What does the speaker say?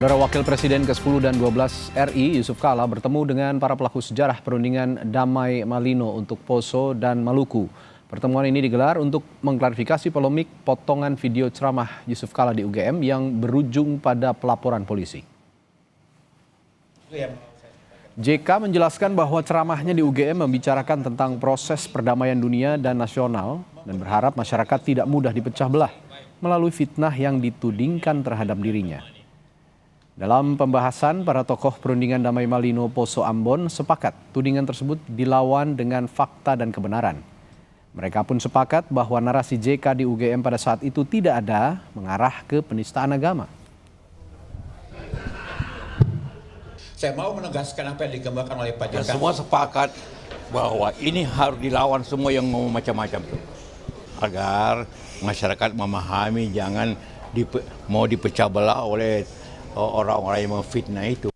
Saudara Wakil Presiden ke-10 dan 12 RI Yusuf Kala bertemu dengan para pelaku sejarah perundingan Damai Malino untuk Poso dan Maluku. Pertemuan ini digelar untuk mengklarifikasi polemik potongan video ceramah Yusuf Kala di UGM yang berujung pada pelaporan polisi. JK menjelaskan bahwa ceramahnya di UGM membicarakan tentang proses perdamaian dunia dan nasional dan berharap masyarakat tidak mudah dipecah belah melalui fitnah yang ditudingkan terhadap dirinya. Dalam pembahasan, para tokoh perundingan Damai Malino Poso Ambon sepakat tudingan tersebut dilawan dengan fakta dan kebenaran. Mereka pun sepakat bahwa narasi JK di UGM pada saat itu tidak ada mengarah ke penistaan agama. Saya mau menegaskan apa yang digambarkan oleh Pak JK. Semua sepakat bahwa ini harus dilawan semua yang mau macam-macam itu. Agar masyarakat memahami jangan mau dipecah belah oleh orang-orang yang memfitnah itu.